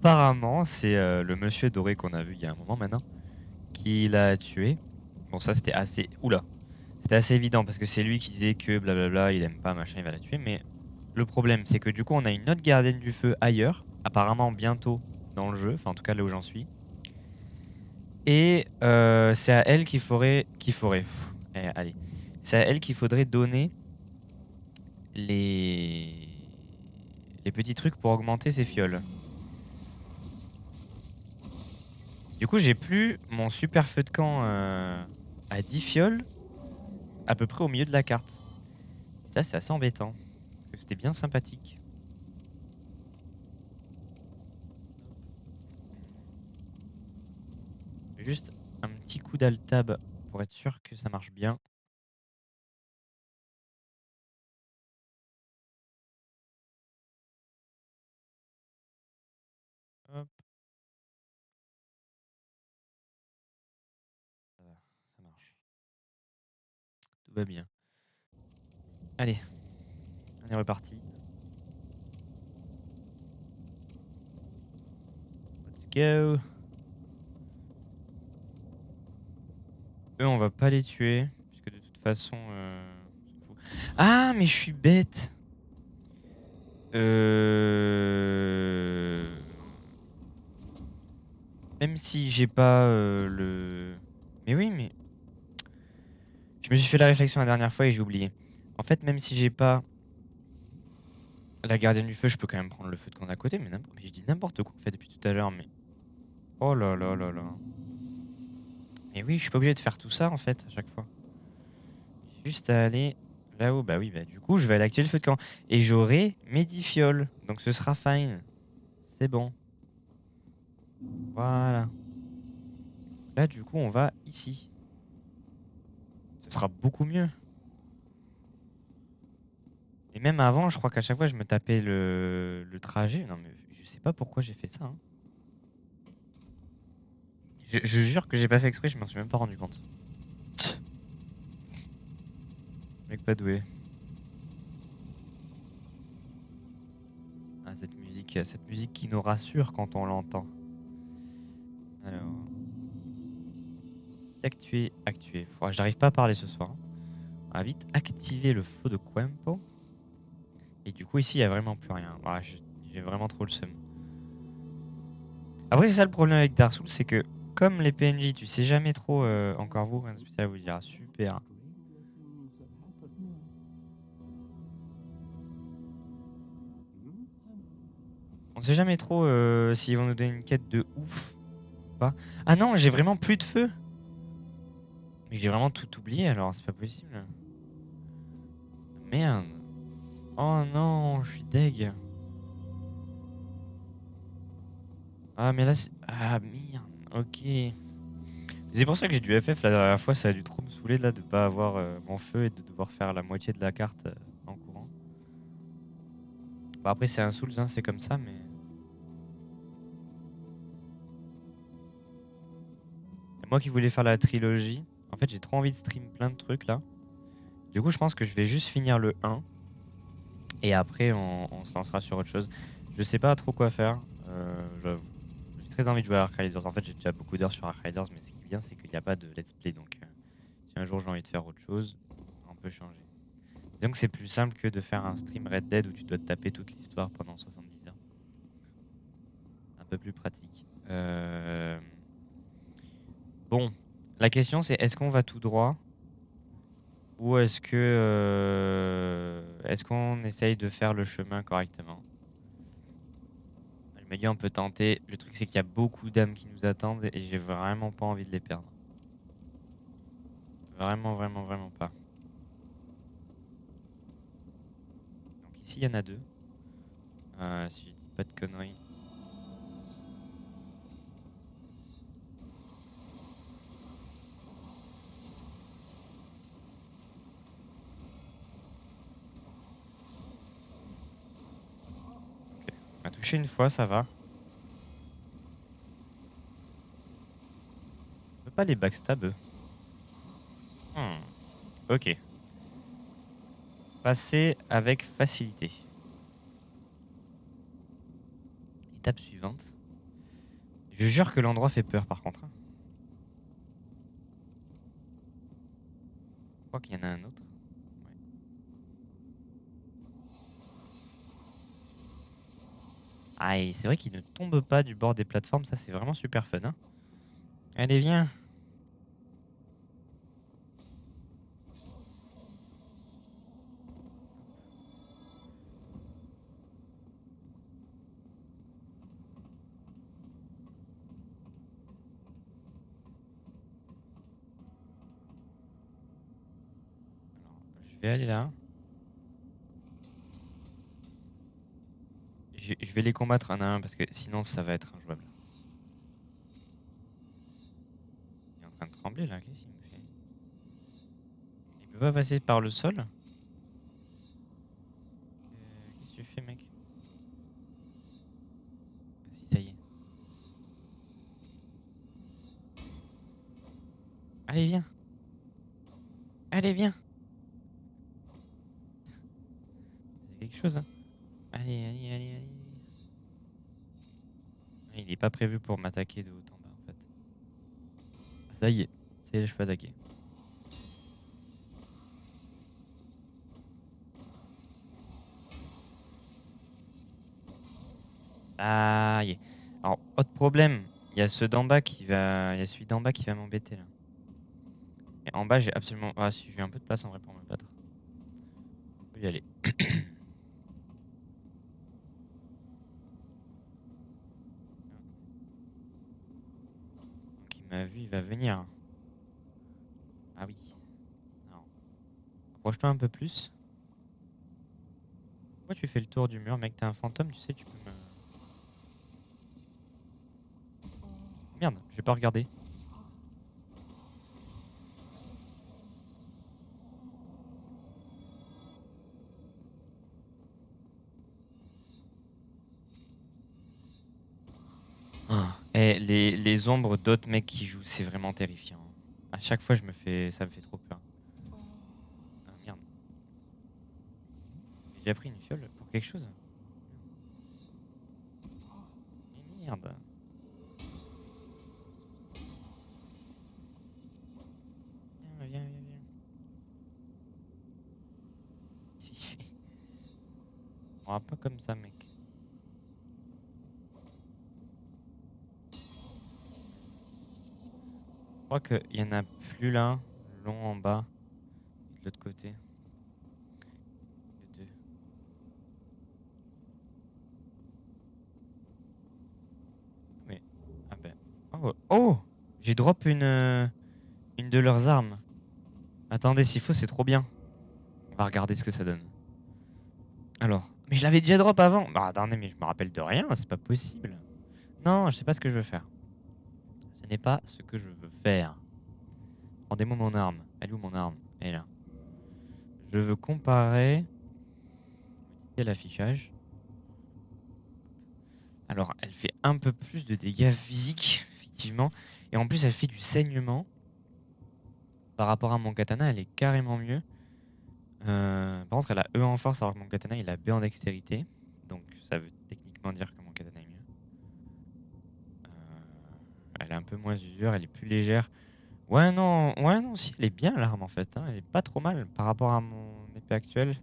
apparemment, c'est le monsieur doré qu'on a vu il y a un moment maintenant qui l'a tué. Bon, ça c'était assez. Oula! C'était assez évident parce que c'est lui qui disait que blablabla, il aime pas, machin, il va la tuer. Mais le problème, c'est que du coup, on a une autre gardienne du feu ailleurs, apparemment bientôt dans le jeu, enfin en tout cas là où j'en suis. Et c'est à elle allez, c'est à elle qu'il faudrait donner les les petits trucs pour augmenter ses fioles. Du coup, j'ai plus mon super feu de camp à 10 fioles à peu près au milieu de la carte. Et ça, c'est assez embêtant. Parce que c'était bien sympathique. Juste un petit coup d'altab pour être sûr que ça marche bien. Hop, ça va, ça marche. Tout va bien. Allez, on est reparti. Let's go. Eux, on va pas les tuer. Puisque de toute façon... on s'en fout. Ah, mais je suis bête. Euh... Même si j'ai pas le... Mais oui, mais... Je me suis fait la réflexion la dernière fois et j'ai oublié. En fait, même si j'ai pas la gardienne du feu, je peux quand même prendre le feu de camp d'à côté. Mais je dis n'importe quoi en fait depuis tout à l'heure. Mais oh là là là là. Mais oui, je suis pas obligé de faire tout ça en fait à chaque fois. J'ai juste à aller là-haut. Bah oui, bah du coup, je vais aller activer le feu de camp. Et j'aurai mes 10 fioles. Donc ce sera fine. C'est bon. Voilà. Là, du coup, on va ici. Ce sera beaucoup mieux. Et même avant, je crois qu'à chaque fois, je me tapais le trajet. Non, mais je sais pas pourquoi j'ai fait ça, hein. Je jure que j'ai pas fait exprès, je m'en suis même pas rendu compte. Tch, mec pas doué. Ah, cette musique qui nous rassure quand on l'entend. Alors, actuer. J'arrive pas à parler ce soir, hein. On va vite activer le feu de Quempo. Et du coup, ici, il y a vraiment plus rien. Ouais, j'ai vraiment trop le seum. Après, c'est ça le problème avec Dark Souls, c'est que comme les PNJ, tu sais jamais trop. Encore vous, rien de spécial à vous dire. Super. On sait jamais trop s'ils vont nous donner une quête de ouf ou pas. Ah non, j'ai vraiment plus de feu. Mais j'ai vraiment tout oublié alors, c'est pas possible. Merde. Oh non, je suis deg. Ah mais là c'est... Ah merde, ok. C'est pour ça que j'ai du FF la dernière fois, ça a dû trop me saouler là de pas avoir mon feu et de devoir faire la moitié de la carte en courant. Bah après c'est un Souls, hein, c'est comme ça, mais... Et moi qui voulais faire la trilogie, en fait j'ai trop envie de stream plein de trucs là. Du coup je pense que je vais juste finir le 1 et après on se lancera sur autre chose. Je sais pas trop quoi faire, j'avoue. J'ai très envie de jouer à Ark Riders. En fait j'ai déjà beaucoup d'heures sur Ark Riders, mais ce qui est bien c'est qu'il n'y a pas de let's play, donc si un jour j'ai envie de faire autre chose, on peut changer. Disons que c'est plus simple que de faire un stream Red Dead où tu dois te taper toute l'histoire pendant 70 heures. Un peu plus pratique. Bon, la question c'est est-ce qu'on va tout droit ou est-ce qu'on essaye de faire le chemin correctement? Je me dis on peut tenter. Le truc c'est qu'il y a beaucoup d'âmes qui nous attendent et j'ai vraiment pas envie de les perdre. Vraiment, vraiment, vraiment pas. Donc ici il y en a deux. Si je dis pas de conneries. Ok. On m'a touché une fois, ça va. On peut pas les backstab eux. Hmm, ok. Passer avec facilité. Étape suivante. Je jure que l'endroit fait peur par contre, hein. Je crois qu'il y en a un autre. Ouais. Ah, et c'est vrai qu'il ne tombe pas du bord des plateformes, ça c'est vraiment super fun, hein. Allez, viens. Alors, je vais aller là. Je vais les combattre un à un parce que sinon ça va être injouable. Il est en train de trembler là, qu'est-ce qu'il me fait? Il peut pas passer par le sol? Qu'est-ce que tu fais, mec? Ah si, ça y est. Allez, viens. Allez, viens. C'est quelque chose, hein. Allez, allez, allez, allez. Il est pas prévu pour m'attaquer de haut en bas en fait. Ah, ça y est, je peux attaquer. Ah, y est. Alors, autre problème, il y a ceux d'en bas qui va, il y a celui d'en bas qui va m'embêter là. Et en bas, j'ai absolument, ah si, j'ai un peu de place en vrai pour me battre. On peut y aller. Donc il m'a vu, il va venir. Ah oui. Alors, approche-toi un peu plus. Pourquoi tu fais le tour du mur, mec? T'es un fantôme, tu sais, tu peux me. Merde, je vais pas regarder. Ah. Et les ombres d'autres mecs qui jouent, c'est vraiment terrifiant. À chaque fois, ça me fait trop peur. Ah merde. J'ai déjà pris une fiole pour quelque chose? Mais merde. Viens, viens, viens, viens. On va pas comme ça, mec. Je crois qu'il y en a plus là, long en bas, et de l'autre côté. Les deux. Mais. Ah ben. Oh! Oh! J'ai drop une de leurs armes. Attendez, s'il faut, c'est trop bien. On va regarder ce que ça donne. Alors. Mais je l'avais déjà drop avant! Bah attendez, mais je me rappelle de rien, c'est pas possible. Non, je sais pas ce que je veux faire. Ce n'est pas ce que je veux faire. Rendez-moi mon arme. Elle est où mon arme? Elle est là. Je veux comparer. Modifier l'affichage. Alors, elle fait un peu plus de dégâts physiques, effectivement. Et en plus, elle fait du saignement. Par rapport à mon katana, elle est carrément mieux. Par contre, elle a E en force, alors que mon katana, il a B en dextérité. Donc, ça veut techniquement dire que mon katana est mieux. Elle est un peu moins usure, elle est plus légère. Ouais, non, si, elle est bien l'arme en fait, hein. Elle est pas trop mal par rapport à mon épée actuelle.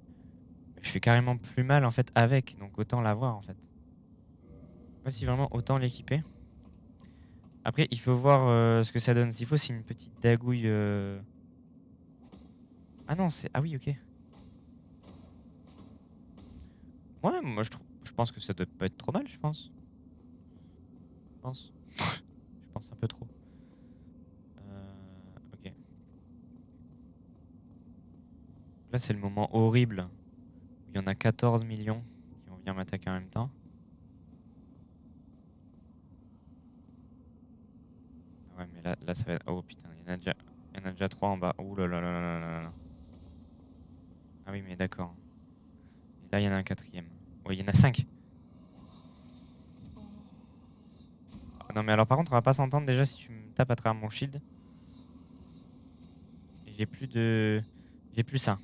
Je fais carrément plus mal en fait avec, donc autant l'avoir en fait. Moi, si vraiment autant l'équiper. Après, il faut voir ce que ça donne. S'il faut, c'est une petite dagouille. Ah non, c'est. Ah oui, ok. Ouais, moi je pense que ça doit pas être trop mal, je pense. Je pense. Je pense un peu trop. Ok. Là, c'est le moment horrible où il y en a 14 millions qui vont venir m'attaquer en même temps. Ah ouais, mais là, ça va être. Oh putain, il y en a déjà 3 en bas. Ouh là là là là là là. Ah oui, mais d'accord. Et là, il y en a un quatrième. Oui, il y en a 5. Non, mais alors par contre, on va pas s'entendre déjà si tu me tapes à travers mon shield. Et j'ai plus de. J'ai plus ça.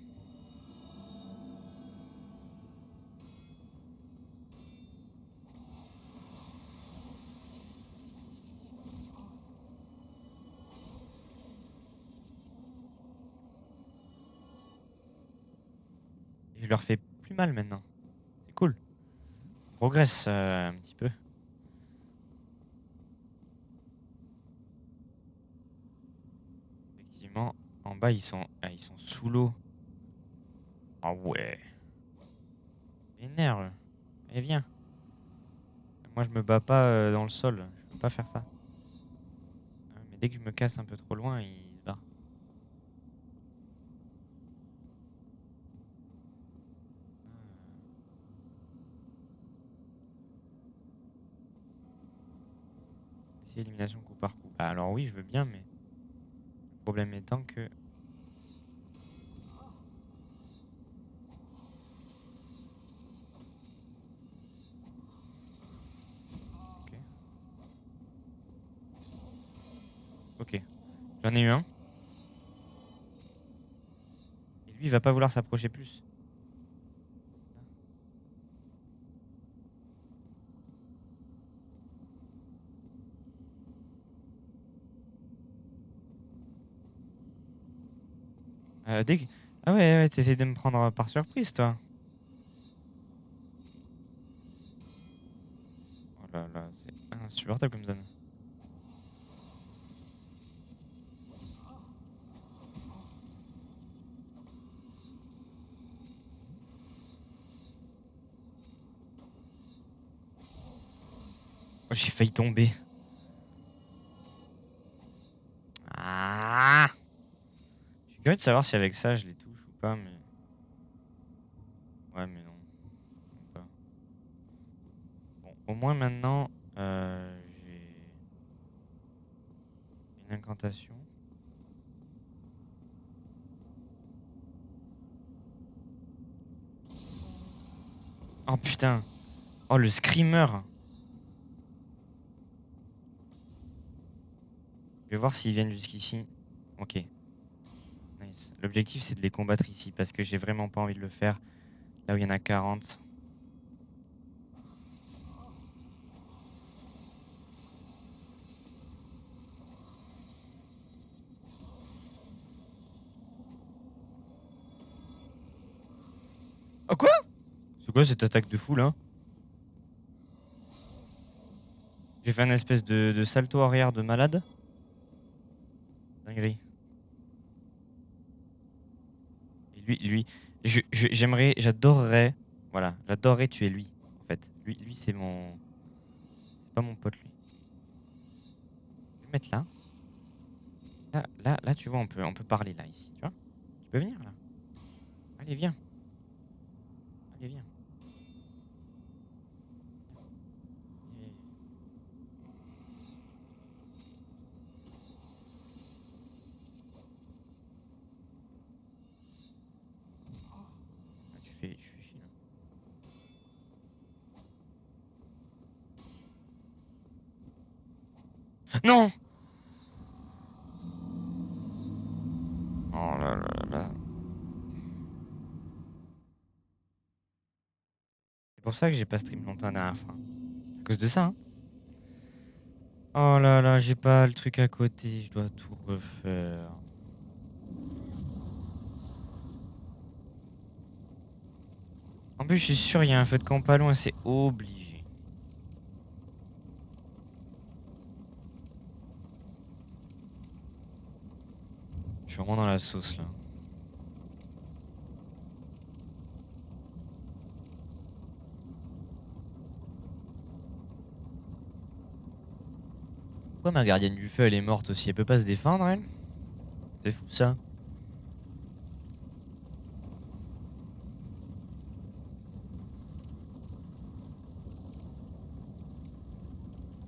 leur fais plus mal maintenant. C'est cool. On progresse un petit peu. Effectivement, en bas, ils sont sous l'eau. Ah ouais. Énerve. Allez, viens. Moi, je me bats pas dans le sol. Je peux pas faire ça. Ah, mais dès que je me casse un peu trop loin, ils se barrent. Essayer élimination coup par coup. Bah, alors oui, je veux bien, mais le problème étant que... Ok. Ok. J'en ai eu un. Et lui, il va pas vouloir s'approcher plus. Dès que... Ah ouais, ouais, t'essayes de me prendre par surprise, toi. Oh là là, c'est insupportable comme zone. Oh, j'ai failli tomber. Ah! Je suis curieux de savoir si avec ça, je les touche ou pas, mais... Ouais, mais non. Même pas. Bon, au moins maintenant, j'ai une incantation. Oh putain! Oh, le screamer! Je vais voir s'ils viennent jusqu'ici. Ok, nice. L'objectif, c'est de les combattre ici, parce que j'ai vraiment pas envie de le faire là où il y en a 40. Oh quoi? C'est quoi cette attaque de fou, là? J'ai fait un espèce de salto arrière de malade. Dinguerie. Et lui, j'adorerais, voilà, j'adorerais tuer lui, en fait. Lui, c'est pas mon pote, lui. Je vais le mettre là. Là, tu vois, on peut parler, là, ici, tu vois? Tu peux venir, là. Allez, viens. Allez, viens. Viens. Ah, tu fais chier, là. Non! Oh là là là là. C'est pour ça que j'ai pas stream longtemps la dernière fois. C'est à cause de ça, hein. Oh là là, j'ai pas le truc à côté, je dois tout refaire. En plus, je suis sûr, il y a un feu de camp pas loin, c'est obligé. Je suis vraiment dans la sauce, là. Pourquoi ma gardienne du feu, elle est morte aussi? Elle peut pas se défendre, elle? C'est fou, ça.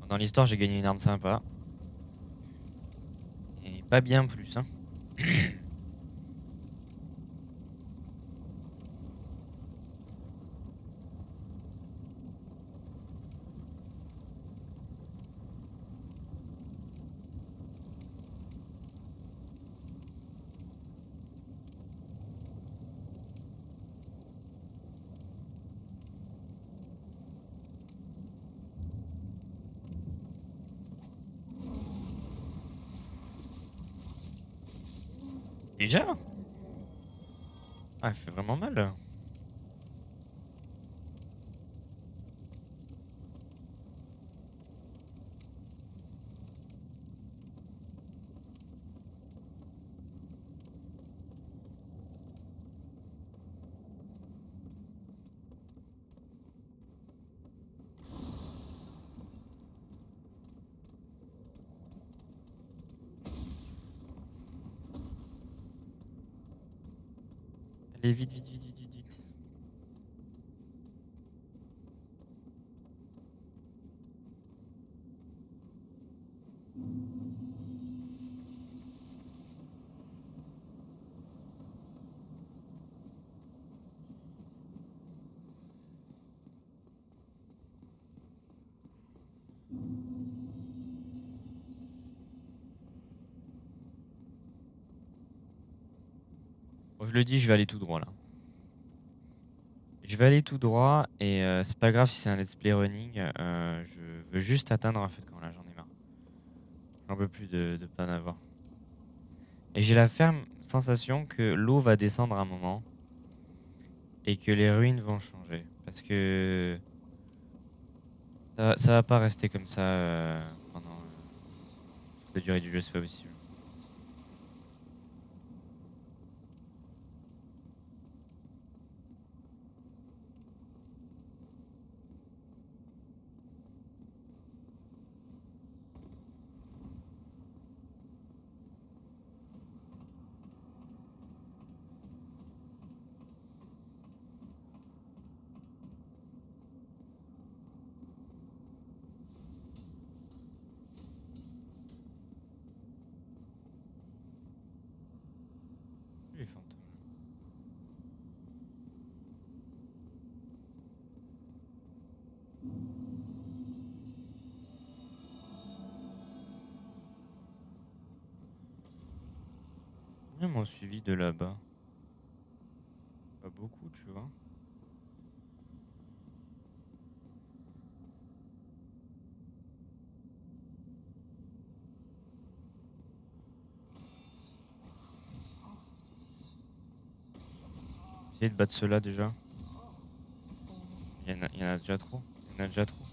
Dans l'histoire, j'ai gagné une arme sympa. Et pas bien plus, hein. Déjà? Ah, elle fait vraiment mal. Allez, vite, vite, vite, vite, vite, vite. Bon, je le dis, je vais aller tout droit là. Je vais aller tout droit et c'est pas grave si c'est un let's play running. Je veux juste atteindre un feu de camp là, j'en ai marre. J'en peux plus de pas en avoir. Et j'ai la ferme sensation que l'eau va descendre à un moment et que les ruines vont changer. Parce que ça va pas rester comme ça pendant toute la durée du jeu, c'est pas possible. Les fantômes. Combien m'ont suivi de là-bas? Pas beaucoup, tu vois. Essayez de battre ceux-là déjà. Il y en a déjà trop. Il y en a déjà trop.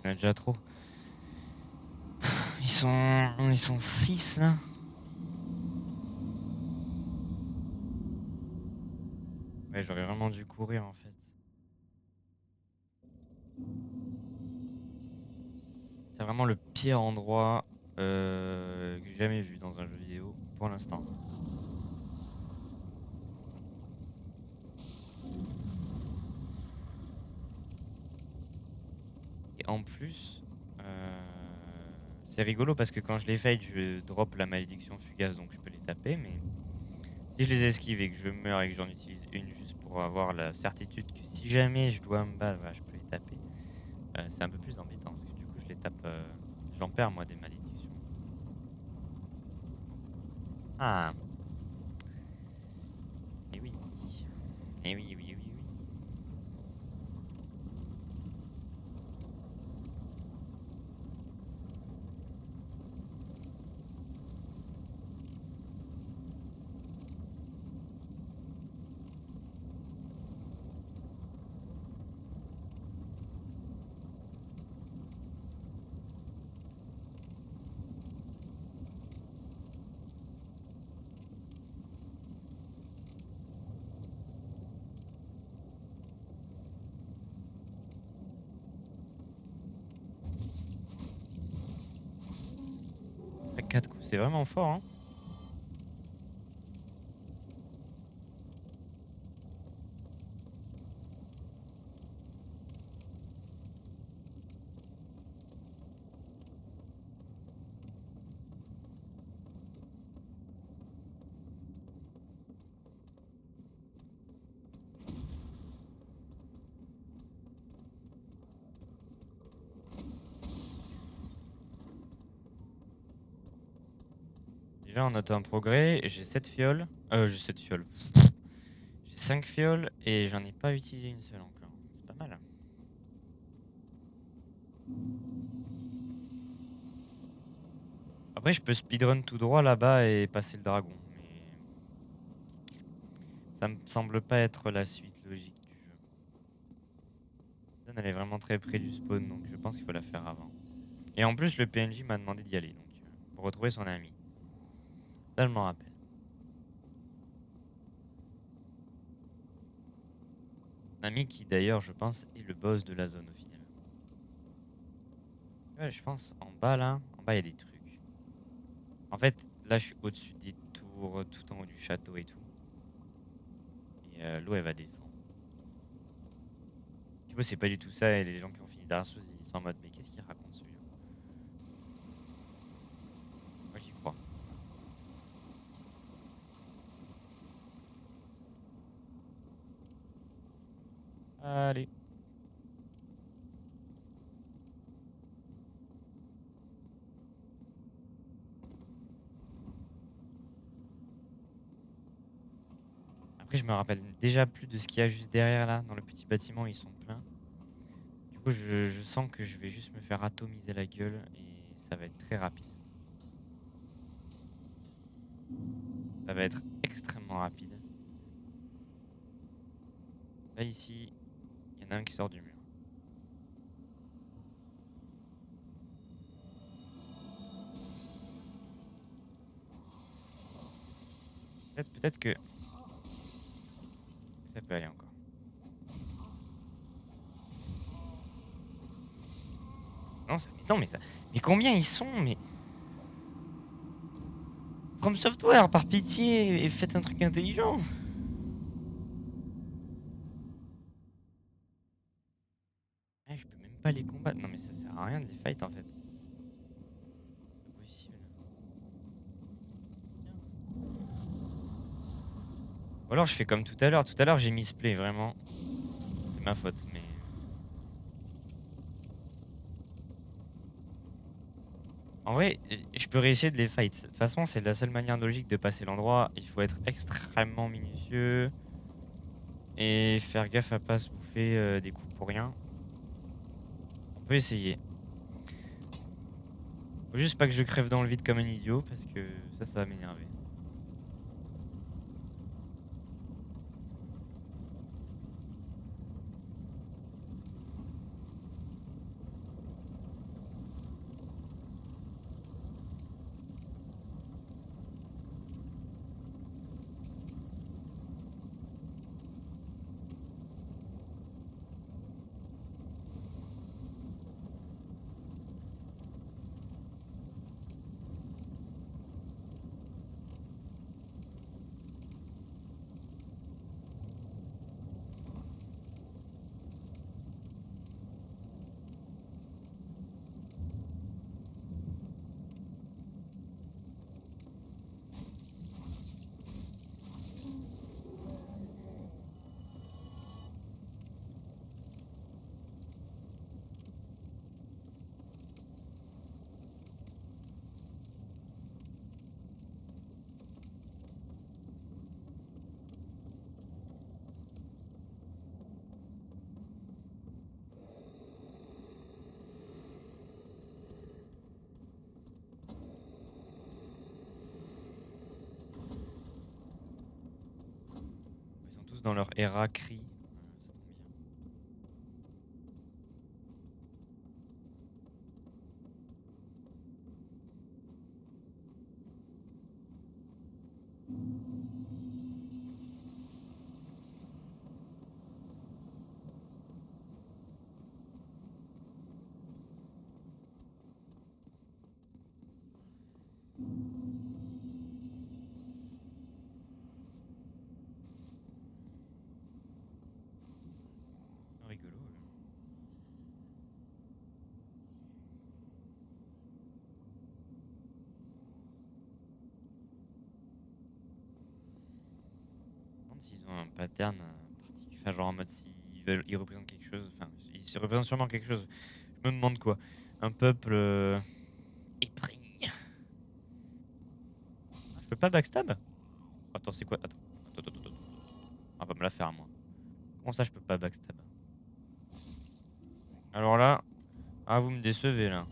Il y en a déjà trop. Ils sont 6 là. Ouais, j'aurais vraiment dû courir en fait. C'est vraiment le pire endroit que j'ai jamais vu dans un jeu vidéo pour l'instant. Et en plus, c'est rigolo parce que quand je les fade, je drop la malédiction fugace donc je peux les taper. Mais si je les esquive et que je meurs et que j'en utilise une juste pour avoir la certitude que si jamais je dois me battre, voilà, je peux les taper, c'est un peu plus embêtant parce que du coup je les tape. J'en perds moi des malédictions. Ah, et oui. Et oui, oui, oui, oui. 4 coups, c'est vraiment fort, hein. Déjà, on note un progrès. J'ai 7 fioles. J'ai 7 fioles. J'ai 5 fioles et j'en ai pas utilisé une seule encore. C'est pas mal. Après, je peux speedrun tout droit là-bas et passer le dragon. Mais ça me semble pas être la suite logique du jeu. La zone, elle est vraiment très près du spawn, donc je pense qu'il faut la faire avant. Et en plus, le PNJ m'a demandé d'y aller, donc pour retrouver son ami. Ça, je m'en rappelle. Un ami qui, d'ailleurs, je pense, est le boss de la zone au final. Ouais, je pense en bas là, en bas il y a des trucs. En fait, là je suis au-dessus des tours, tout en haut du château et tout. Et l'eau elle va descendre. Tu vois, c'est pas du tout ça, et les gens qui ont fini Dark Souls ils sont en mode mais qu'est-ce qu'il raconte ce jeu? Moi j'y crois. Allez. Après je me rappelle déjà plus de ce qu'il y a juste derrière là, dans le petit bâtiment, ils sont pleins. Du coup je sens que je vais juste me faire atomiser la gueule et ça va être très rapide. Ça va être extrêmement rapide. Là ici, il y en a un qui sort du mur. Peut-être que ça peut aller encore. Non, non, mais ça. Mais combien ils sont? Mais. From Software, par pitié, et faites un truc intelligent. Je peux même pas les combattre. Non, mais ça sert à rien de les fight en fait. C'est pas possible. Ou alors je fais comme tout à l'heure. Tout à l'heure j'ai misplay, vraiment. C'est ma faute, mais. En vrai, je peux réessayer de les fight. De toute façon, c'est la seule manière logique de passer l'endroit. Il faut être extrêmement minutieux. Et faire gaffe à pas se bouffer des coups pour rien. On peut essayer. Faut juste pas que je crève dans le vide comme un idiot, parce que ça va m'énerver. Ils sont tous dans leur era cri. Ça tombe bien. Oh, rigolo. Je me demande s'ils ont un pattern particulier. Enfin, genre en mode s'ils veulent, ils représentent quelque chose. Enfin, ils se représentent sûrement quelque chose. Je me demande quoi. Un peuple épris. Ah, je peux pas backstab? Attends, c'est quoi? Attends. On va me la faire, moi. Comment ça, je peux pas backstab? Alors là, ah, vous me décevez là.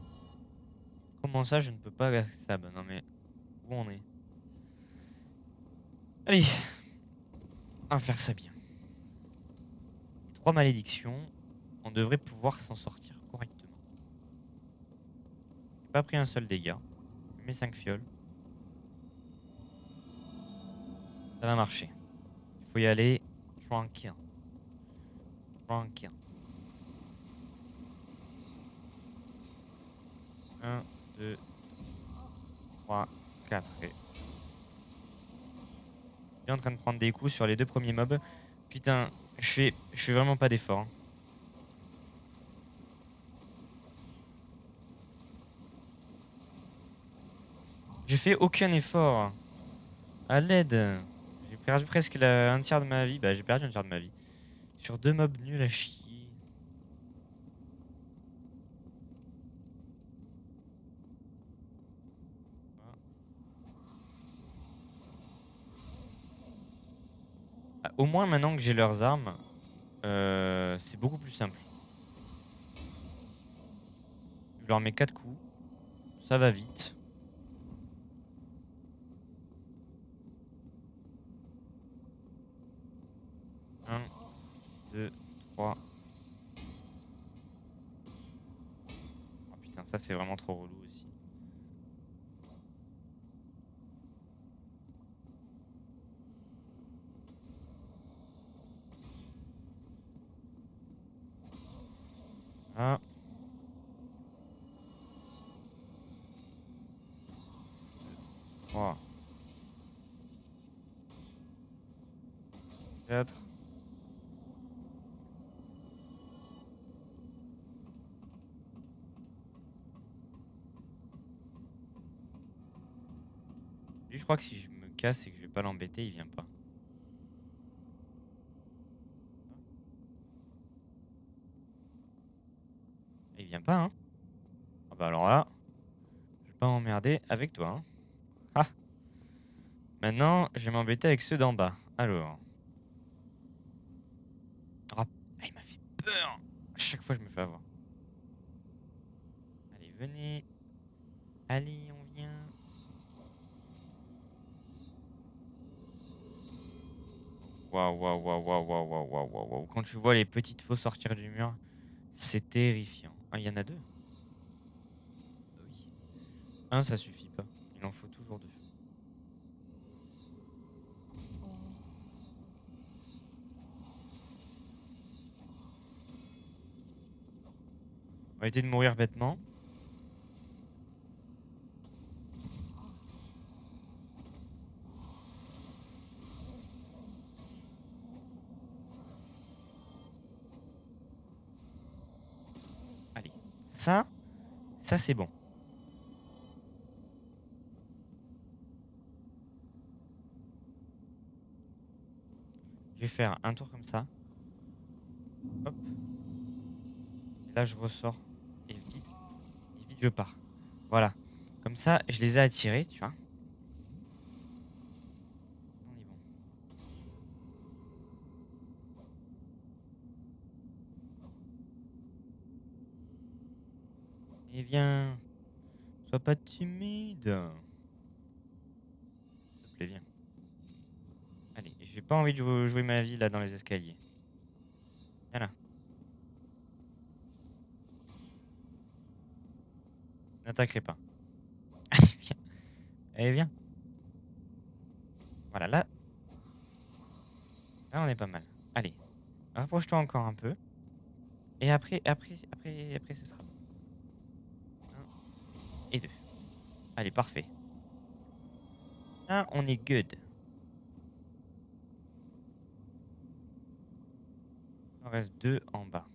Comment ça, je ne peux pas backstab? Non mais, où on est? Allez, on va faire ça bien. 3 malédictions, on devrait pouvoir s'en sortir correctement. J'ai pas pris un seul dégât. Mes 5 fioles. Ça va marcher. Il faut y aller tranquille. Tranquille. 1, 2, 3, 4. Et... Je suis en train de prendre des coups sur les 2 premiers mobs. Putain, je fais vraiment pas d'effort, hein. Je fais aucun effort. À l'aide. J'ai perdu presque un tiers de ma vie. Bah, j'ai perdu un tiers de ma vie. Sur 2 mobs nuls à chier. Ah, au moins, maintenant que j'ai leurs armes, c'est beaucoup plus simple. Je leur mets 4 coups. Ça va vite. Un, 2, 3. Oh putain, ça c'est vraiment trop relou aussi. Un, 3, 4. Lui, je crois que si je me casse et que je vais pas l'embêter, il vient pas. Il vient pas, hein. Ah bah alors là, je vais pas m'emmerder avec toi, hein. Ah, maintenant, je vais m'embêter avec ceux d'en bas. Alors. Ah, il m'a fait peur. À chaque fois, je me fais avoir. Allez, venez. Allez, on vient. Waouh, waouh, waouh, waouh, waouh, waouh, waouh, waouh, waouh. Quand tu vois les petites faux sortir du mur, c'est terrifiant. Ah, il y en a deux. Bah oui. Un, ça suffit pas. Il en faut toujours deux. On va éviter de mourir bêtement. Allez. Ça c'est bon. Je vais faire un tour comme ça. Hop. Et là, je ressors. Et vite, je pars. Voilà. Comme ça, je les ai attirés, tu vois. On est bon. Et viens. Sois pas timide. S'il te plaît, viens. Allez, j'ai pas envie de jouer ma vie là dans les escaliers. Viens là. N'attaquerai pas. Allez, viens. Allez, viens. Voilà, là, on est pas mal. Allez, rapproche-toi encore un peu. Et après, ce sera bon. Un et deux. Allez, parfait. Là, on est good. Il en reste deux en bas.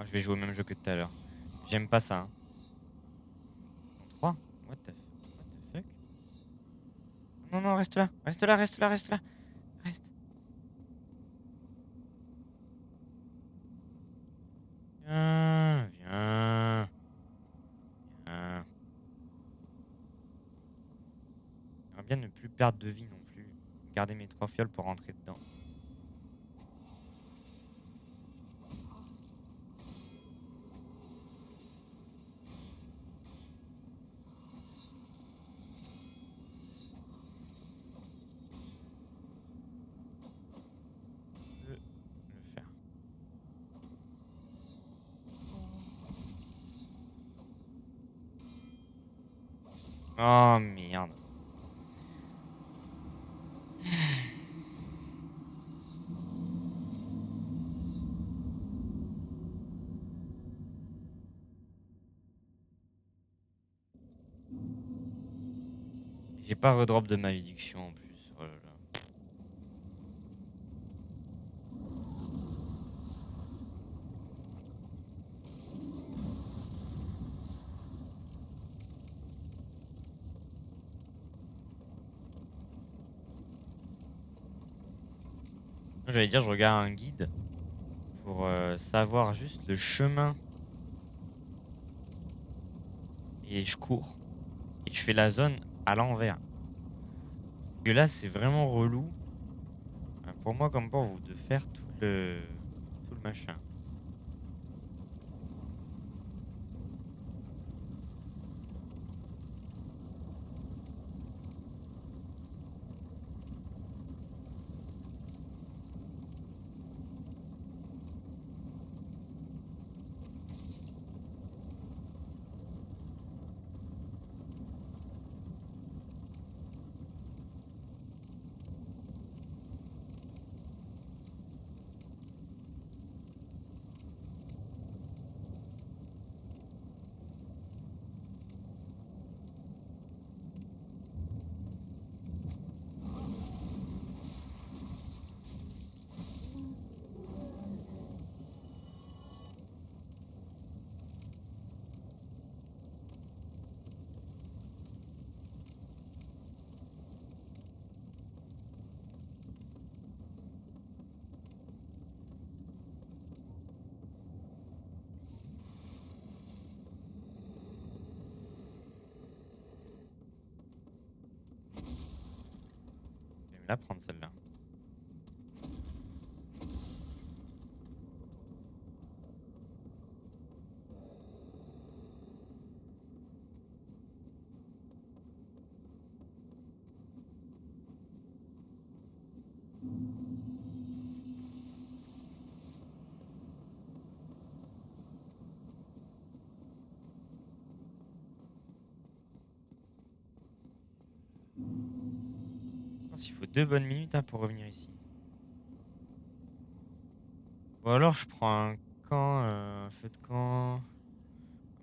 Ah, je vais jouer au même jeu que tout à l'heure. J'aime pas ça, hein. En 3. What the fuck? Non, non, reste là. Reste là, reste là, reste là. Reste. Viens, viens. Viens. J'aimerais bien ne plus perdre de vie non plus. Garder mes 3 fioles pour rentrer dedans. Je peux le faire. Oh merde. J'ai pas redrop de malédiction en plus. Oh là là. J'allais dire, je regarde un guide pour savoir juste le chemin et je cours et je fais la zone à l'envers. Parce que là, c'est vraiment relou pour moi comme pour vous de faire tout le machin. Je vais me la prendre celle-là. Je pense qu'il faut 2 bonnes minutes pour revenir ici. Ou alors je prends un camp, un feu de camp.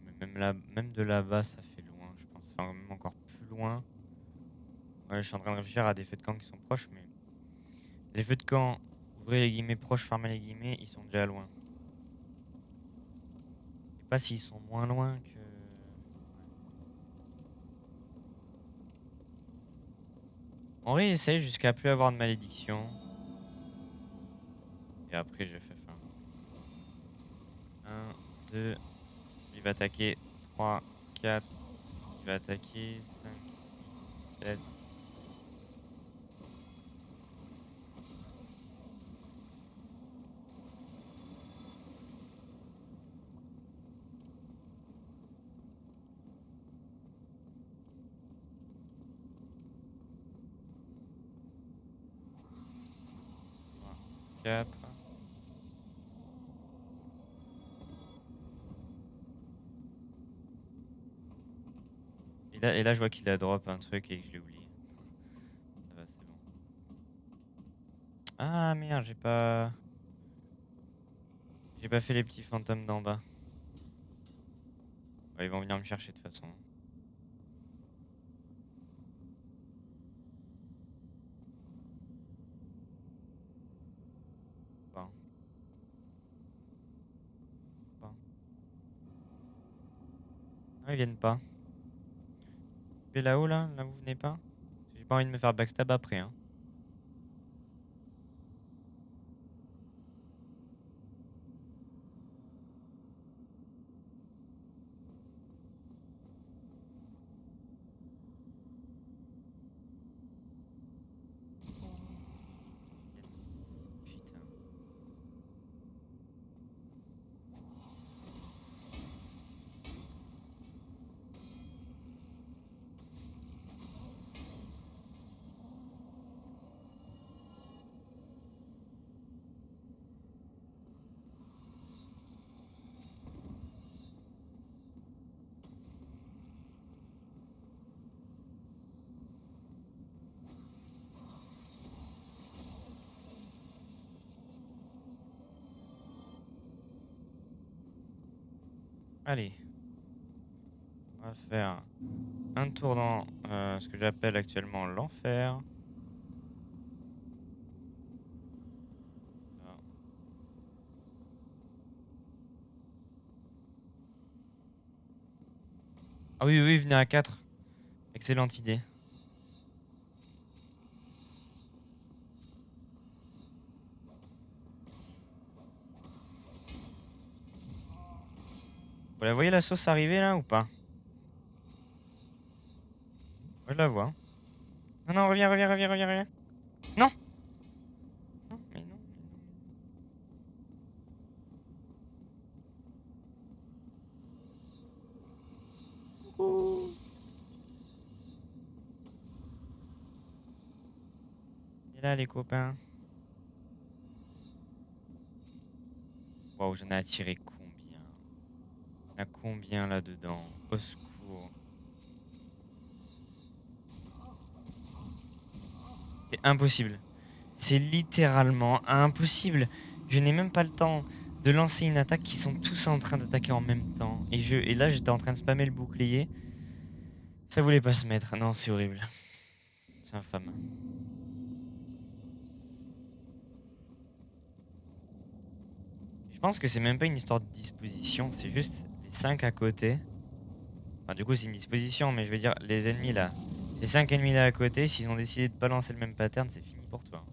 Mais même là, même de là-bas, ça fait loin, je pense. Enfin, même encore plus loin. Ouais, je suis en train de réfléchir à des feux de camp qui sont proches, mais les feux de camp, ouvrez les guillemets, proches, fermez les guillemets, ils sont déjà loin. Je sais pas s'ils sont moins loin que. On réessaye jusqu'à plus avoir de malédiction. Et après, je fais fin. 1, 2, il va attaquer. 3, 4, il va attaquer. 5, 6, 7. 3, 4. Et là, je vois qu'il a drop un truc et que je l'ai oublié. Ça va, c'est bon. Ah merde, j'ai pas. J'ai pas fait les petits fantômes d'en bas. Ouais, ils vont venir me chercher de toute façon. Bon, bon. Non, ils viennent pas. Et là-haut, là, vous venez pas? J'ai pas envie de me faire backstab après, hein. Putain. Allez. On va faire un tour dans ce que j'appelle actuellement l'enfer. Ah oui, oui, venez à 4. Excellente idée. Vous la voyez la sauce arriver là ou pas? Moi je la vois. Non, non, reviens, reviens, reviens, reviens, reviens. Non! Non, mais non, mais non. Coucou. Et là les copains. Waouh, j'en ai attiré combien? Il y en a combien là-dedans? Au secours. C'est impossible. C'est littéralement impossible. Je n'ai même pas le temps de lancer une attaque qui sont tous en train d'attaquer en même temps. Et là, j'étais en train de spammer le bouclier. Ça voulait pas se mettre. Non, c'est horrible. C'est infâme. Je pense que c'est même pas une histoire de disposition. C'est juste les 5 à côté. Enfin, du coup, c'est une disposition, mais je veux dire, les ennemis là. Ces 5 ennemis là à côté, s'ils ont décidé de pas lancer le même pattern, c'est fini pour toi.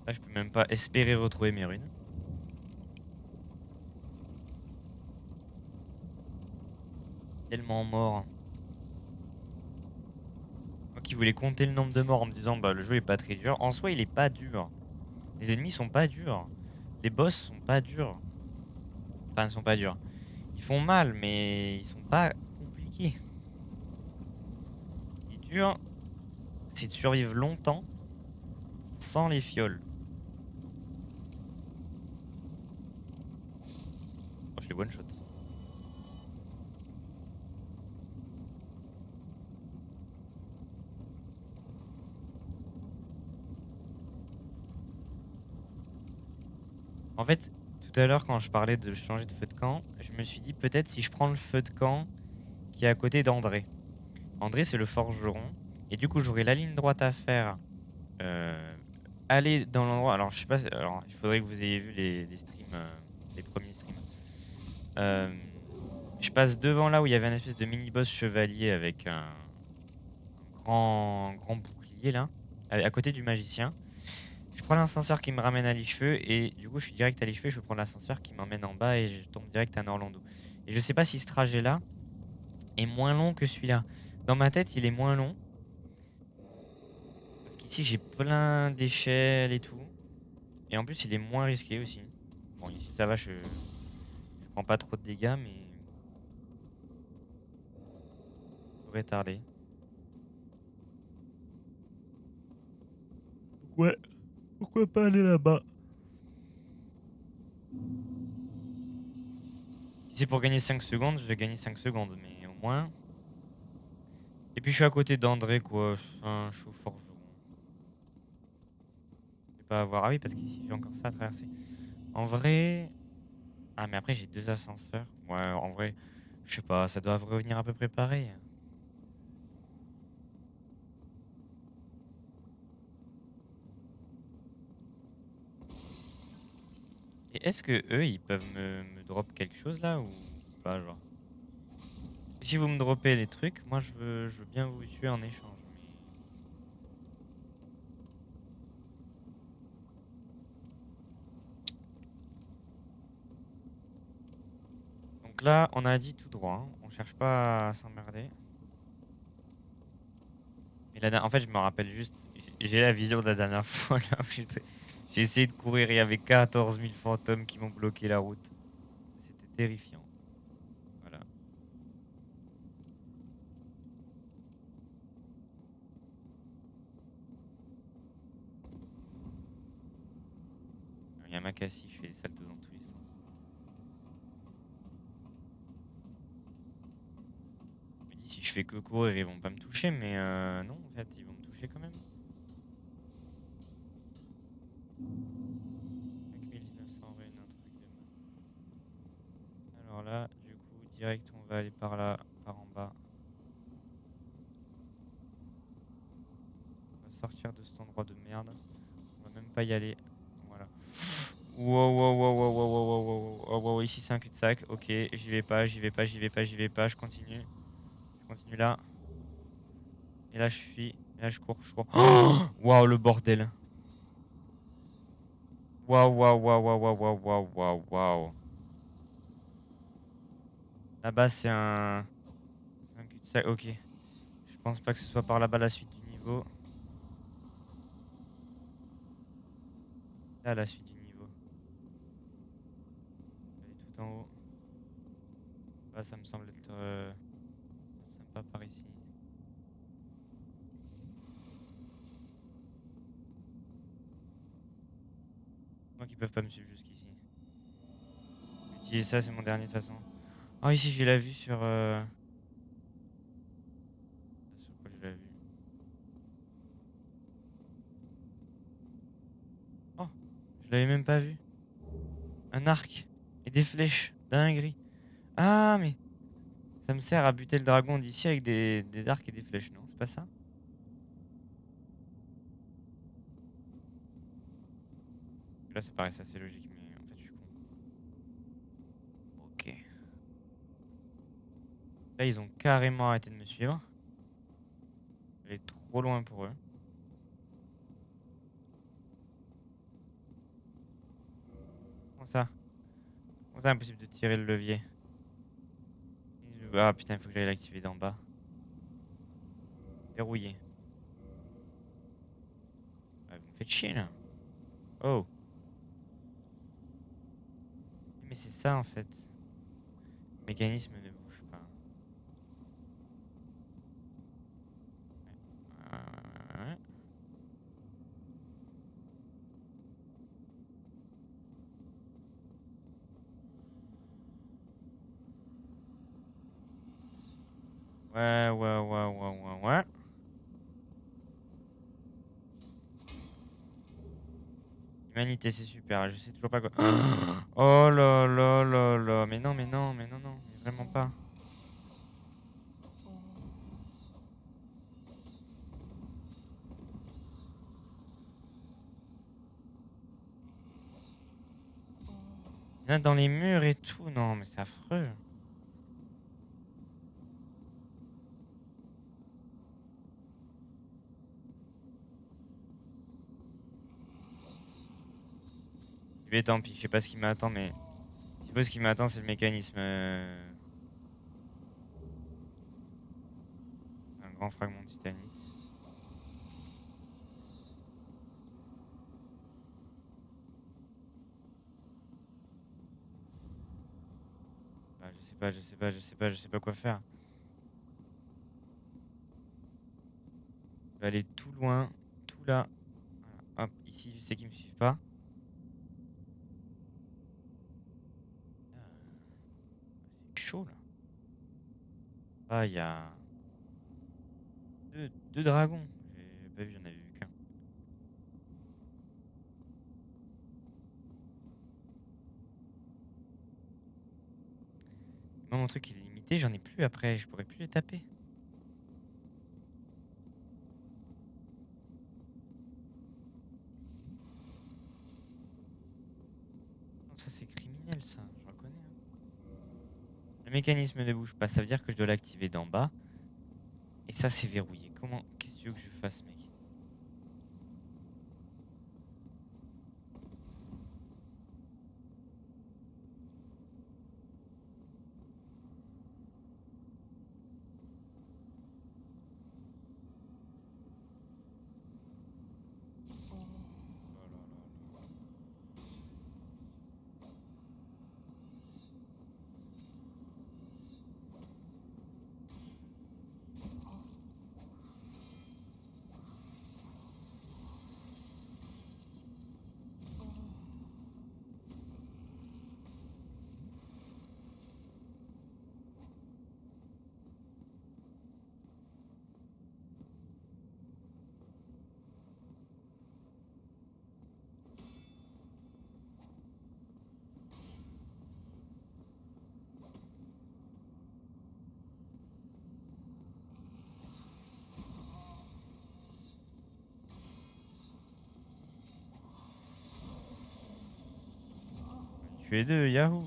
Là, je peux même pas espérer retrouver mes runes. Tellement mort. Moi qui voulais compter le nombre de morts en me disant bah le jeu est pas très dur. En soi, il est pas dur. Les ennemis sont pas durs. Les boss sont pas durs. Enfin, ils sont pas durs. Ils font mal, mais ils sont pas compliqués. Ce qui est dur, c'est de survivre longtemps sans les fioles. Oh, je les one shot. En fait, tout à l'heure, quand je parlais de changer de feu de camp, je me suis dit peut-être si je prends le feu de camp qui est à côté d'André. André, c'est le forgeron. Et du coup, j'aurai la ligne droite à faire. Euh, Aller dans l'endroit. Alors, je sais pas. Alors, il faudrait que vous ayez vu les streams, les premiers streams. Euh, je passe devant là où il y avait un espèce de mini-boss chevalier avec un grand bouclier là, à côté du magicien. Je prends l'ascenseur qui me ramène à l'Icheveux et du coup je suis direct à l'Icheveux, je peux prendre l'ascenseur qui m'emmène en bas et je tombe direct à Orlando. Et je sais pas si ce trajet là est moins long que celui-là. Dans ma tête il est moins long parce qu'ici j'ai plein d'échelles et tout. Et en plus il est moins risqué aussi. Bon ici ça va, je prends pas trop de dégâts mais je pourrais tarder. Ouais, pourquoi pas aller là-bas? Si c'est pour gagner 5 secondes, je vais gagner 5 secondes, mais au moins. Et puis je suis à côté d'André, quoi. Enfin, je suis au forgeron. Je vais pas avoir. Ah oui, parce qu'ici j'ai encore ça à traverser. En vrai. Ah, mais après j'ai deux ascenseurs. Ouais, en vrai, je sais pas, ça doit revenir à peu près pareil. Et est-ce que eux, ils peuvent me drop quelque chose là ou pas, genre? Si vous me droppez les trucs, moi je veux bien vous tuer en échange. Mais... Donc là, on a dit tout droit, hein. On cherche pas à s'emmerder. Mais en fait, je me rappelle juste, j'ai la vision de la dernière fois là où j'ai essayé de courir, il y avait 14 000 fantômes qui m'ont bloqué la route. C'était terrifiant. Voilà. Il y a Makassi, je fais des saltos dans tous les sens. Je me dis, si je fais que courir, ils vont pas me toucher, mais non, en fait, ils vont me toucher quand même. Avec 1900 runes, un truc de malade. direct, on va aller par là, par en bas. On va sortir de cet endroit de merde. On va même pas y aller. Voilà. Wow, wow, wow, wow, wow, wow, wow, wow, wow, wow, ici c'est un cul-de-sac. Ok, j'y vais pas, j'y vais pas, j'y vais pas, j'y vais pas. Je continue. Je continue là. Et là je fuis. Et là je cours, je cours. Waouh, le bordel. Waouh, waouh, waouh, waouh, waouh, waouh, waouh, waouh, waouh. Là-bas c'est un cul-de-sac. Ok. Je pense pas que ce soit par là-bas la suite du niveau. Là la suite du niveau. Elle est tout en haut. Là ça me semble être sympa par ici. Donc ils peuvent pas me suivre jusqu'ici. Utiliser ça, c'est mon dernier de toute façon. Oh ici j'ai la vue sur... Sur quoi j'ai la vue? Oh, je l'avais même pas vu. Un arc et des flèches. Dinguerie. Ah mais ça me sert à buter le dragon d'ici avec des arcs et des flèches, non? C'est pas ça? Là ça paraissait assez logique mais en fait je suis con. Ok. Là ils ont carrément arrêté de me suivre. J'allais trop loin pour eux. Comment ça? Comment ça impossible de tirer le levier? Ah putain, il faut que j'aille l'activer d'en bas. Verrouillé. Ah, vous me faites chier là. Oh. Mais c'est ça en fait. Le mécanisme ne bouge pas. Ouais. Ouais, ouais, ouais, ouais, ouais, ouais. Humanité, c'est super. Je sais toujours pas quoi. Oh là là là là. Mais non, mais non, mais non, non. Mais vraiment pas. Il y en a dans les murs et tout. Non, mais c'est affreux. Mais tant pis, je sais pas ce qui m'attend, mais s'il faut ce qui m'attend, c'est le mécanisme. Un grand fragment de titanite. Bah, je sais pas, je sais pas, je sais pas, je sais pas quoi faire. Je vais aller tout loin, tout là. Voilà. Hop, ici, je sais qu'ils me suivent pas. Ah, c'est chaud là. Ah, il y a deux dragons. J'ai pas vu, j'en avais vu qu'un. Moi, mon truc il est limité, j'en ai plus après, je pourrais plus les taper. Non, ça c'est criminel ça, je reconnais, hein. Le mécanisme ne bouge pas, ça veut dire que je dois l'activer d'en bas. Et ça c'est verrouillé. Comment? Qu'est-ce que tu veux que je fasse, mec? Oh là là là. tué 2, yahoo.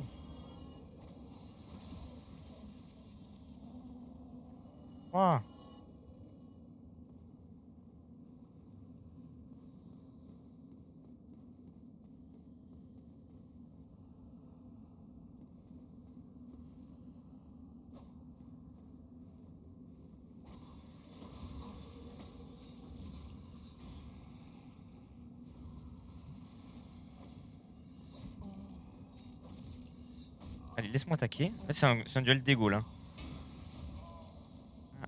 Ouah. Allez, laisse-moi attaquer. En fait, c'est un duel d'ego là. Ah.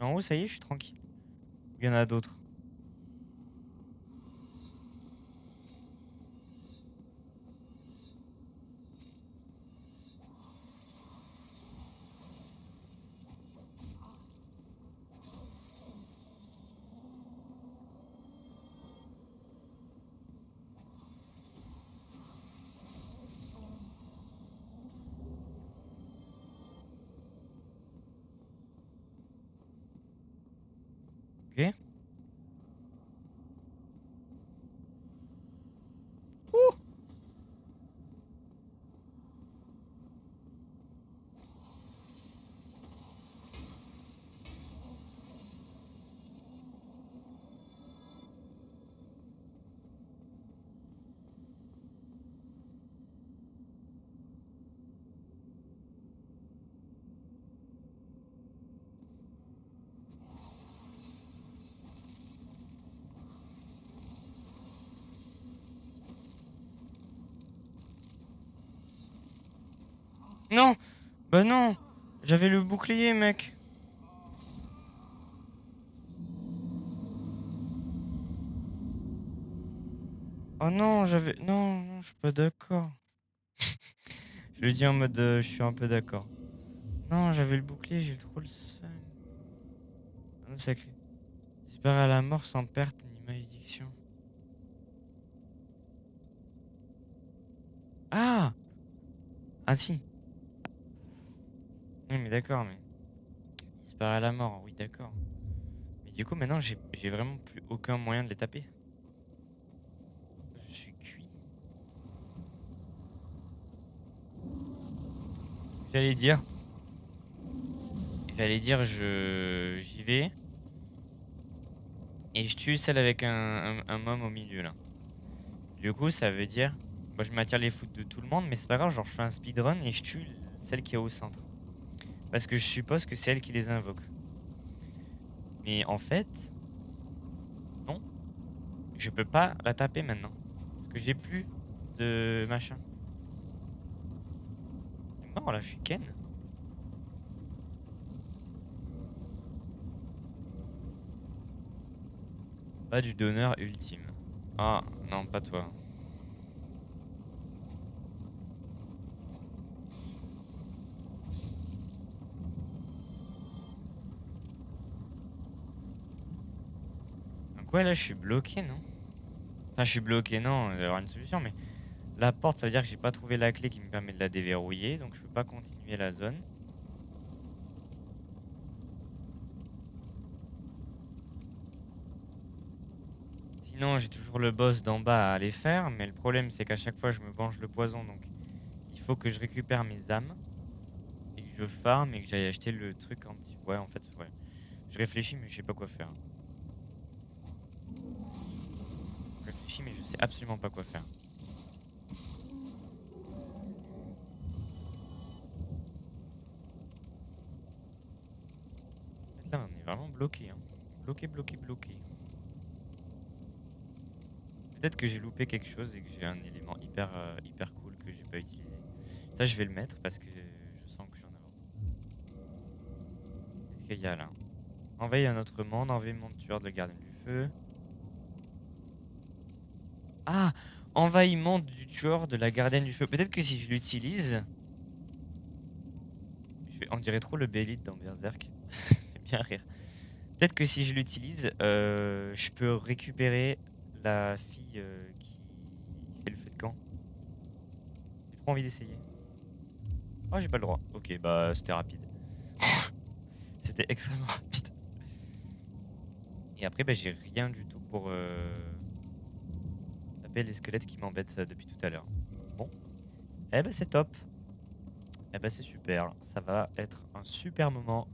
En haut, ça y est, je suis tranquille. Il y en a d'autres. Ok. Ouh. Non! Bah non! J'avais le bouclier, mec! Oh non, j'avais. Non, non, je suis pas d'accord. Je le dis en mode je suis un peu d'accord. Non, j'avais le bouclier, j'ai trop le seum. Un sacré. Disparaît à la mort sans perte ni malédiction. Ah! Ah si. Oui, mais d'accord, mais. Disparaît à la mort, oui, d'accord. Mais du coup, maintenant, j'ai vraiment plus aucun moyen de les taper. Je suis cuit. J'allais dire. J'allais dire, j'y vais. Et je tue celle avec un môme au milieu, là. Du coup, ça veut dire. Moi, je m'attire les foudres de tout le monde, mais c'est pas grave, genre, je fais un speedrun et je tue celle qui est au centre. Parce que je suppose que c'est elle qui les invoque. Mais en fait, non. Je peux pas la taper maintenant. Parce que j'ai plus de machin. Je suis mort là, je suis Ken. Pas du donneur ultime. Ah, non, pas toi. Donc ouais, là, je suis bloqué, non? Enfin, je suis bloqué, non, il va y avoir une solution, mais la porte, ça veut dire que j'ai pas trouvé la clé qui me permet de la déverrouiller, donc je peux pas continuer la zone. Sinon, j'ai toujours le boss d'en bas à aller faire, mais le problème, c'est qu'à chaque fois, je me venge le poison, donc il faut que je récupère mes âmes, et que je farm, et que j'aille acheter le truc anti... Ouais, en fait, ouais. Je réfléchis, mais je sais pas quoi faire. Je réfléchis, mais je sais absolument pas quoi faire. En fait, là, on est vraiment bloqué, hein. Bloqué, bloqué, bloqué. Peut-être que j'ai loupé quelque chose et que j'ai un élément hyper cool que j'ai pas utilisé. Ça, je vais le mettre parce que je sens que j'en ai. Qu'est-ce qu'il y a là? Envahis un autre monde, envahis mon tueur de la gardienne du feu. Ah! Envahis monde du tueur de la gardienne du feu. Peut-être que si je l'utilise, je vais On dirait trop le Beyblade dans Berserk. Ça fait bien rire. Peut-être que si je l'utilise, je peux récupérer la fille qui fait le feu de camp. J'ai trop envie d'essayer. Oh, j'ai pas le droit. Ok, bah c'était rapide. C'était extrêmement rapide. Et après, bah, j'ai rien du tout pour taper les squelettes qui m'embêtent depuis tout à l'heure. Bon, eh ben c'est top. Eh ben c'est super. Ça va être un super moment.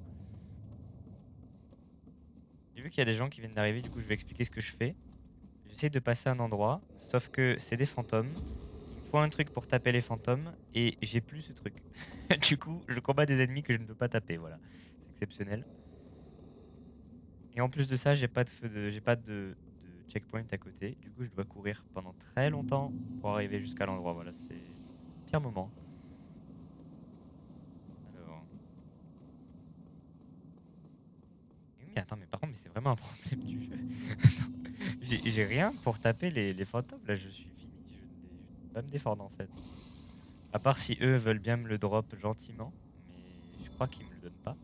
J'ai vu qu'il y a des gens qui viennent d'arriver, du coup je vais expliquer ce que je fais. J'essaie de passer un endroit, sauf que c'est des fantômes. Il me faut un truc pour taper les fantômes et j'ai plus ce truc. Du coup, je combats des ennemis que je ne peux pas taper, voilà. C'est exceptionnel. Et en plus de ça, j'ai pas de checkpoint à côté. Du coup, je dois courir pendant très longtemps pour arriver jusqu'à l'endroit. Voilà, c'est le pire moment. Alors, mais attends, mais par contre, mais c'est vraiment un problème du jeu. J'ai rien pour taper les fantômes. Là, je suis fini. Je ne peux pas me défendre en fait. À part si eux veulent bien me le drop gentiment, mais je crois qu'ils me le donnent pas.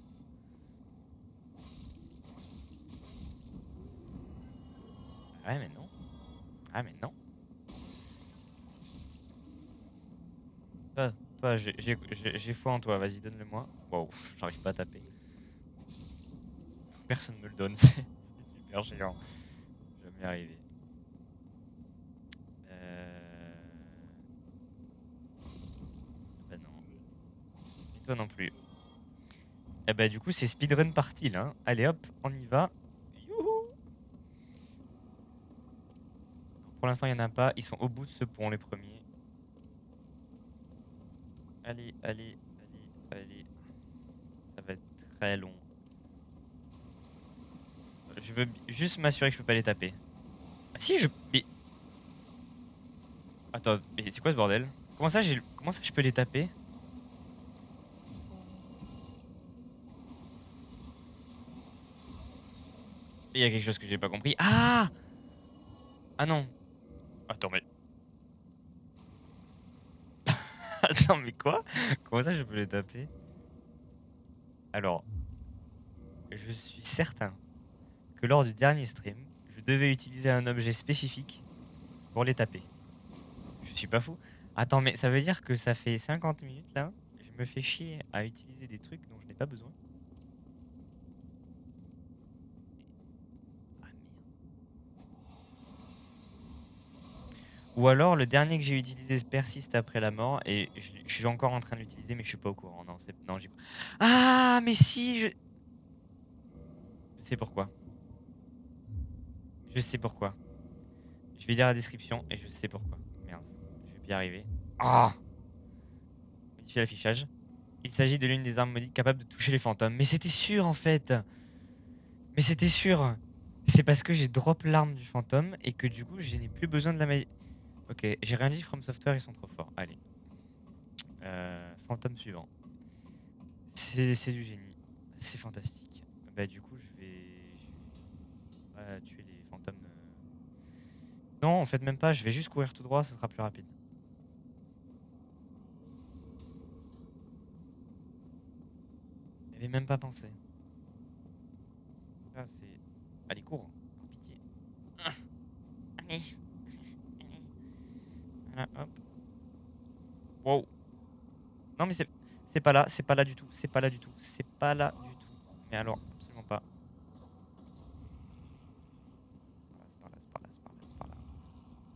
Ah ouais, mais non. Ah mais non. Toi, j'ai foi en toi. Vas-y, donne-le-moi. Wow, j'arrive pas à taper. Personne me le donne. C'est super géant. Je vais jamais y arriver. Euh... Bah non. Et toi non plus. Eh bah du coup, c'est speedrun party là, hein. Allez hop, on y va. Youhou! Pour l'instant, il y en a pas. Ils sont au bout de ce pont, les premiers. Allez, allez, allez, allez. Ça va être très long. Je veux juste m'assurer que je peux pas les taper. Ah si, je... Mais... Attends, mais c'est quoi ce bordel? Comment ça je peux les taper? Il y a quelque chose que j'ai pas compris. Ah! Ah non. Attends, mais... Attends, mais quoi? Comment ça je peux les taper? Alors, je suis certain que lors du dernier stream, je devais utiliser un objet spécifique pour les taper. Je suis pas fou. Attends, mais ça veut dire que ça fait 50 minutes là, je me fais chier à utiliser des trucs dont je n'ai pas besoin. Ah merde. Ou alors le dernier que j'ai utilisé persiste après la mort et je suis encore en train de l'utiliser mais je suis pas au courant. Non, non, Ah, mais si, je sais pourquoi. Je sais pourquoi. Je vais lire la description et je sais pourquoi. Merde, je vais pas y arriver. Ah! Modifier l'affichage. Il s'agit de l'une des armes maudites capables de toucher les fantômes. Mais c'était sûr en fait. Mais c'était sûr. C'est parce que j'ai drop l'arme du fantôme et que du coup je n'ai plus besoin de la magie. Ok, j'ai rien dit, From Software, ils sont trop forts. Allez. Fantôme suivant. C'est du génie. C'est fantastique. Bah du coup je vais pas tuer les fantômes. Non, en fait même pas, je vais juste courir tout droit, ce sera plus rapide. J'avais même pas pensé. Là c'est... Allez, cours, par pitié. Ah, allez. Allez. Voilà, hop. Wow. Non mais c'est pas là, c'est pas là du tout, c'est pas là du tout, c'est pas là du tout. Mais alors, absolument pas. C'est par là, c'est par là, c'est par là, c'est par là.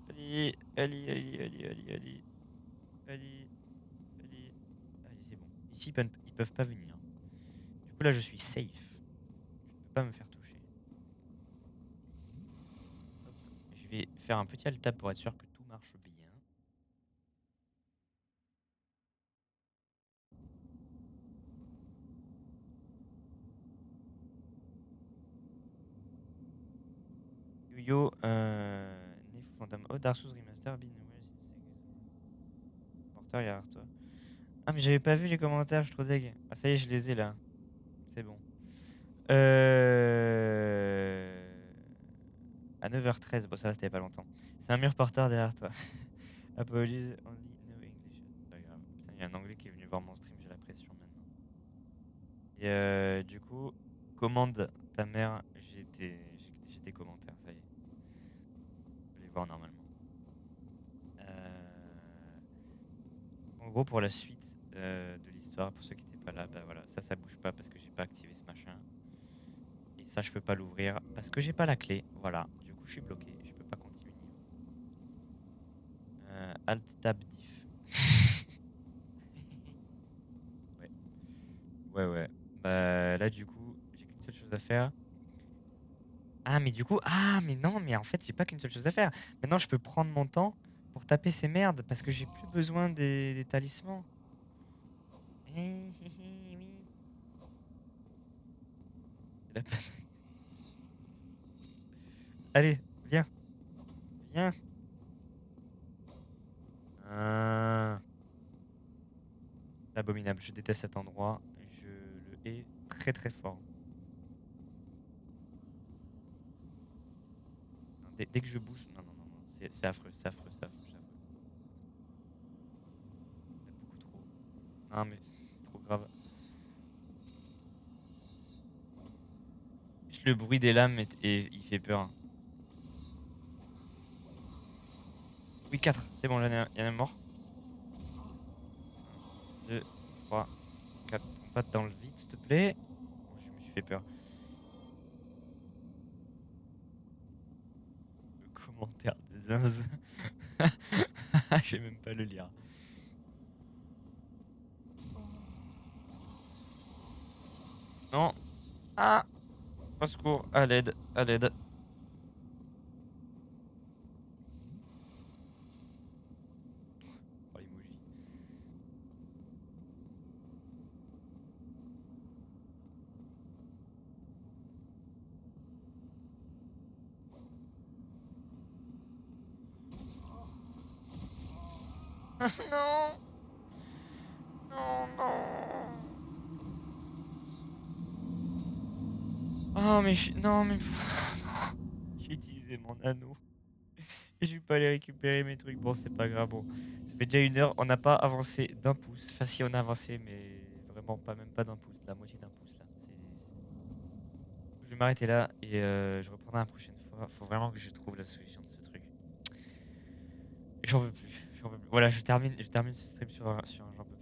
Allez, allez, allez, allez, allez, allez, allez, allez. Allez, c'est bon. Ici, ils peuvent pas venir. Du coup, là, je suis safe. Je ne peux pas me faire toucher. Hop. Je vais faire un petit alt tab pour être sûr que tout marche bien. Yo-yo, Nefo Phantom. Oh, Dark Souls Remaster, Bin. Porteur, il y a toi. Ah, mais j'avais pas vu les commentaires, je suis trop deg. Ah, ça y est, je les ai là. C'est bon. Euh... À 9h13, bon ça c'était pas longtemps. C'est un mur porteur derrière toi. Apologies, only no English. Pas grave. Putain, il y a un anglais qui est venu voir mon stream, j'ai la pression maintenant. Et du coup, commande ta mère. J'ai tes commentaires, ça y est. Vous pouvez les voir normalement. En gros, pour la suite de l'histoire, pour ceux qui n'étaient pas là, bah voilà, ça bouge pas parce que j'ai pas activé ce machin. Et ça, je peux pas l'ouvrir parce que j'ai pas la clé. Voilà, du coup, je suis bloqué. Je peux pas continuer le niveau. Alt Tab Diff. Ouais, ouais. Bah là, du coup, j'ai qu'une seule chose à faire. Ah, mais du coup, ah, mais non, mais en fait, j'ai pas qu'une seule chose à faire. Maintenant, je peux prendre mon temps pour taper ces merdes parce que j'ai plus besoin des talismans. Oui. C'est la peine. Allez, viens, viens. Ah, abominable, je déteste cet endroit. Je le hais très très fort. Non, dès que je bouge, non, c'est affreux, c'est affreux, c'est affreux, c'est affreux. Il y en a beaucoup trop. Non, mais c'est trop grave. Juste le bruit des lames il fait peur. Oui, 4, c'est bon, il y en a un mort. 1, 2, 3, 4. Tombe pas dans le vide, s'il te plaît. Oh, je me suis fait peur. Le commentaire de Zinz. Je vais même pas le lire. Non. Ah! Au secours, à l'aide, à l'aide. Oh, l'emoji. Non! Non! Oh, mais non, mais. J'ai utilisé mon anneau. Et je vais pas aller récupérer mes trucs. Bon, c'est pas grave. Bon, ça fait déjà 1 heure. On n'a pas avancé d'un pouce. Enfin, si, on a avancé, mais vraiment pas, même pas d'un pouce. La moitié d'un pouce là. Je vais m'arrêter là et je reprendrai la prochaine fois. Faut vraiment que je trouve la solution de ce truc. J'en veux plus. J'en veux plus. Voilà, je termine ce stream sur un j'en peux